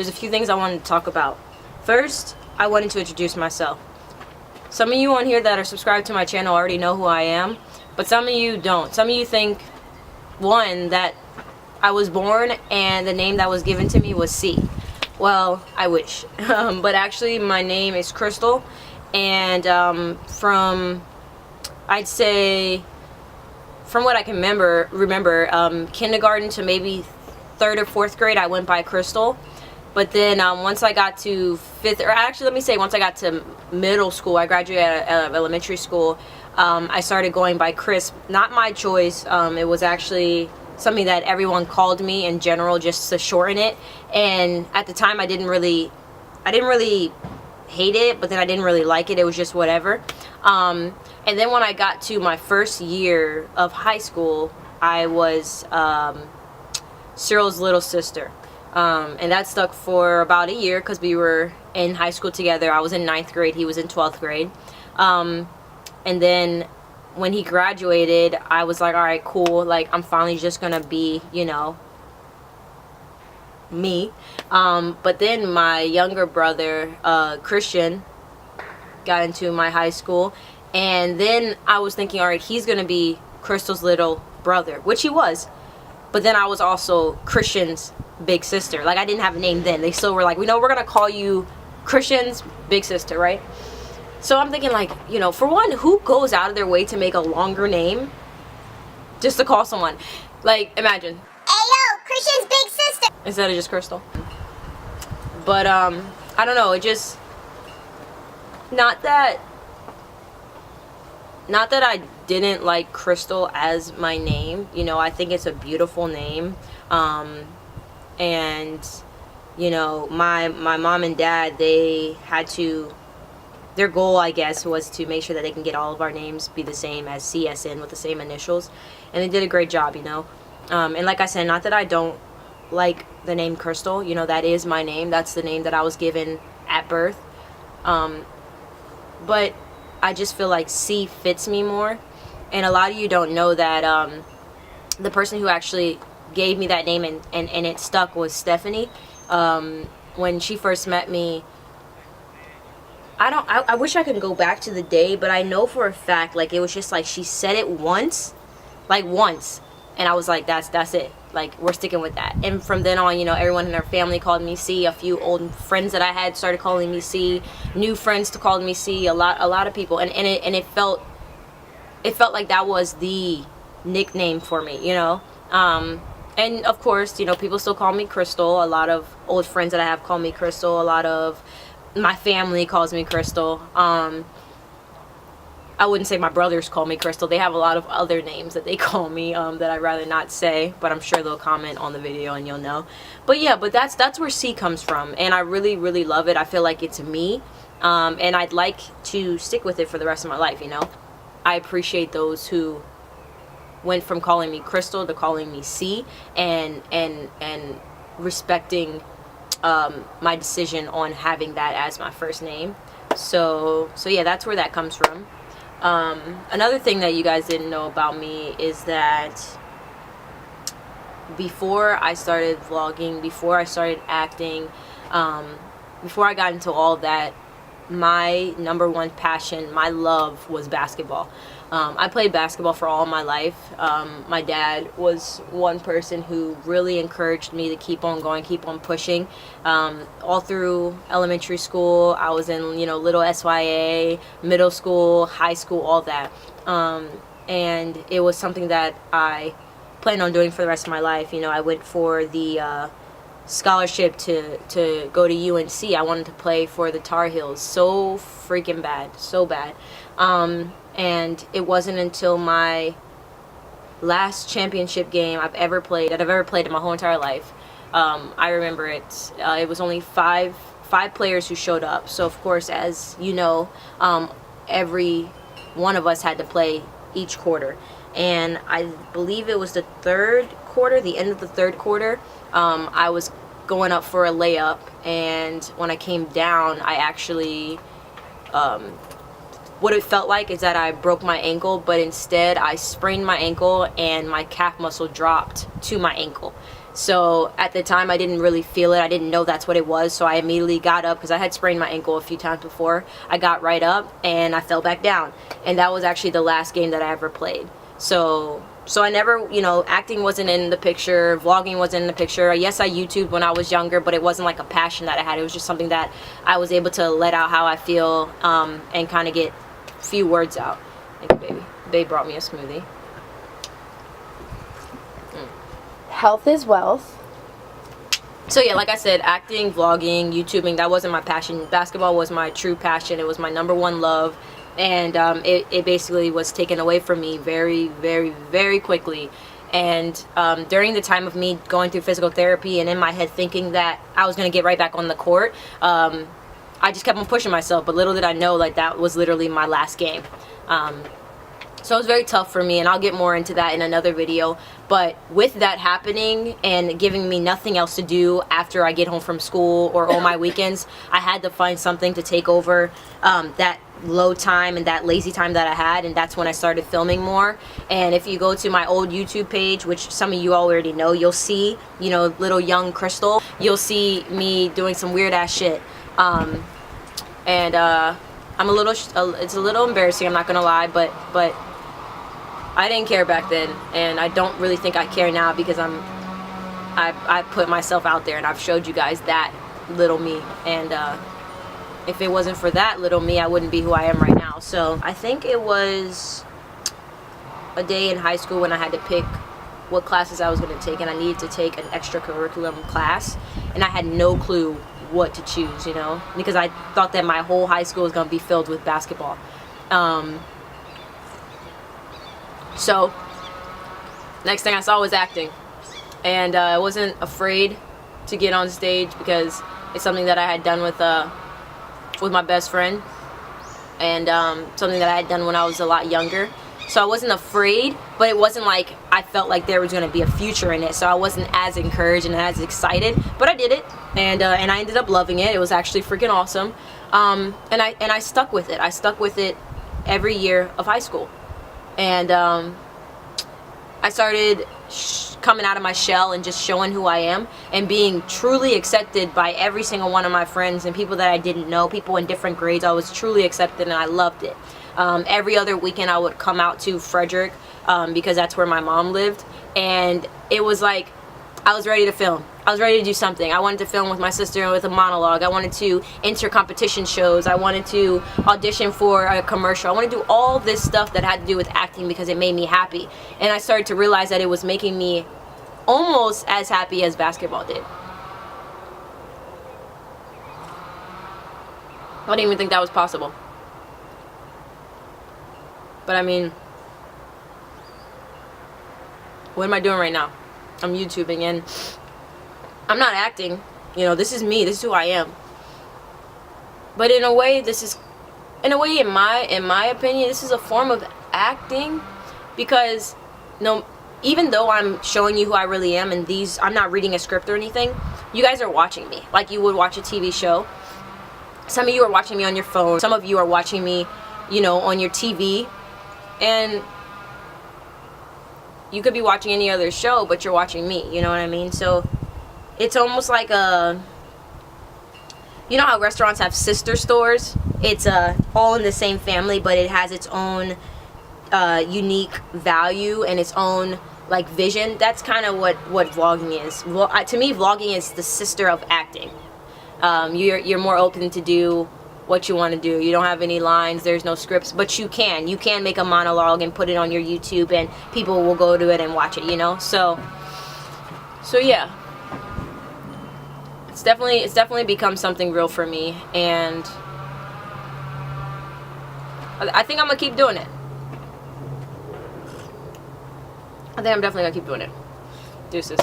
There's a few things I wanted to talk about. First, I wanted to introduce myself. Some of you on here that are subscribed to my channel already know who I am, but some of you don't. Some of you think, one, that I was born and the name that was given to me was C. Well, I wish. But actually, my name is Crystal, and I'd say, from what I can remember, kindergarten to maybe 3rd or 4th grade, I went by Crystal. But then once I got to 5th, or actually let me say, once I got to middle school, I graduated out of elementary school, I started going by Chris. Not my choice. It was actually something that everyone called me in general, just to shorten it. And at the time, I didn't really hate it, but then I didn't really like it. It was just whatever. And then when I got to my first year of high school, I was Cyril's little sister. And that stuck for about a year because we were in high school together. I was in 9th grade, he was in 12th grade. And then when he graduated, I was like, alright, cool, like, I'm finally just gonna be, you know, me. But then my younger brother, Christian, got into my high school, and then I was thinking, alright, he's gonna be Crystal's little brother, which he was. But then I was also Christian's big sister. Like, I didn't have a name then. They still were like, we know we're gonna call you Christian's big sister, right? So I'm thinking, like, you know, for one, who goes out of their way to make a longer name just to call someone? Like, imagine, hey yo, Christian's big sister, instead of just Crystal. But I don't know, it just, not that I didn't like Crystal as my name. You know, I think it's a beautiful name. And, you know, my mom and dad, they had to, their goal, I guess, was to make sure that they can get all of our names be the same as CSN with the same initials. And they did a great job, you know. And like I said, not that I don't like the name Crystal. You know, that is my name. That's the name that I was given at birth. But I just feel like C fits me more. And a lot of you don't know that the person who actually gave me that name and it stuck was Stephanie. When she first met me, I wish I could go back to the day, but I know for a fact, like, it was just like she said it once, and I was like, that's it. Like, we're sticking with that. And from then on, you know, everyone in our family called me C. A few old friends that I had started calling me C. New friends called me C. A lot of people, and it felt like that was the nickname for me, you know. And of course, you know, people still call me Crystal. A lot of old friends that I have call me Crystal. A lot of my family calls me Crystal. I wouldn't say my brothers call me Crystal. They have a lot of other names that they call me that I'd rather not say, but I'm sure they'll comment on the video and you'll know. But yeah, but that's where C comes from, and I really, really love it. I feel like it's me, and I'd like to stick with it for the rest of my life, you know. I appreciate those who went from calling me Crystal to calling me C, and respecting my decision on having that as my first name. So yeah, that's where that comes from. Another thing that you guys didn't know about me is that before I started vlogging, before I started acting, before I got into all that, my number one passion, my love, was basketball. I played basketball for all my life. My dad was one person who really encouraged me to keep on going, keep on pushing. All through elementary school, I was in, you know, little SYA, middle school, high school, all that. And it was something that I planned on doing for the rest of my life. You know, I went for the scholarship to go to UNC. I wanted to play for the Tar Heels so freaking bad, so bad. And it wasn't until my last championship game I've ever played in my whole entire life. I remember it. It was only five players who showed up. So of course, as you know, every one of us had to play each quarter. And I believe it was the third quarter, the end of the third quarter. I was going up for a layup, and when I came down, I actually what it felt like is that I broke my ankle, but instead I sprained my ankle and my calf muscle dropped to my ankle. So at the time I didn't really feel it. I didn't know that's what it was. So I immediately got up because I had sprained my ankle a few times before. I got right up and I fell back down. And that was actually the last game that I ever played. So I never, acting wasn't in the picture, vlogging wasn't in the picture. Yes, I YouTubed when I was younger, but it wasn't like a passion that I had. It was just something that I was able to let out how I feel, and kind of get a few words out. Thank you, baby. Babe brought me a smoothie. Health is wealth. So yeah, like I said, acting, vlogging, YouTubing, that wasn't my passion. Basketball was my true passion. It was my number one love. And it basically was taken away from me very, very, very quickly. And during the time of me going through physical therapy and in my head thinking that I was going to get right back on the court, I just kept on pushing myself. But little did I know, like, that was literally my last game. So it was very tough for me, and I'll get more into that in another video. But with that happening and giving me nothing else to do after I get home from school or all my weekends, I had to find something to take over that low time and that lazy time that I had, and that's when I started filming more. And if you go to my old YouTube page, which some of you already know, you'll see, little young Crystal. You'll see me doing some weird ass shit. I'm a little, it's a little embarrassing, I'm not gonna lie, but I didn't care back then, and I don't really think I care now because I put myself out there and I've showed you guys that little me. And if it wasn't for that little me, I wouldn't be who I am right now. So I think it was a day in high school when I had to pick what classes I was going to take, and I needed to take an extracurriculum class, and I had no clue what to choose, because I thought that my whole high school was going to be filled with basketball. So next thing I saw was acting, and I wasn't afraid to get on stage because it's something that I had done with my best friend, and something that I had done when I was a lot younger. So I wasn't afraid, but it wasn't like I felt like there was going to be a future in it. So I wasn't as encouraged and as excited, but I did it, and I ended up loving it. It was actually freaking awesome, and I stuck with it. I stuck with it every year of high school. And I started coming out of my shell and just showing who I am and being truly accepted by every single one of my friends and people that I didn't know, people in different grades. I was truly accepted and I loved it. Every other weekend I would come out to Frederick because that's where my mom lived, and it was like I was ready to film. I was ready to do something. I wanted to film with my sister with a monologue. I wanted to enter competition shows. I wanted to audition for a commercial. I wanted to do all this stuff that had to do with acting because it made me happy. And I started to realize that it was making me almost as happy as basketball did. I didn't even think that was possible. But I mean, what am I doing right now? I'm YouTubing and I'm not acting. This is me. This is who I am. But in a way, in my opinion, this is a form of acting, because even though I'm showing you who I really am, and I'm not reading a script or anything, you guys are watching me like you would watch a TV show. Some of you are watching me on your phone. Some of you are watching me, on your TV, and you could be watching any other show, but you're watching me, you know what I mean? So it's almost like how restaurants have sister stores? It's all in the same family, but it has its own unique value and its own vision. That's kind of what vlogging is. To me, vlogging is the sister of acting. You're more open to do what you want to do. You don't have any lines, there's no scripts, but you can make a monologue and put it on your YouTube and people will go to it and watch it, so yeah, it's definitely become something real for me, and I think I'm gonna keep doing it. I think I'm definitely gonna keep doing it. Deuces.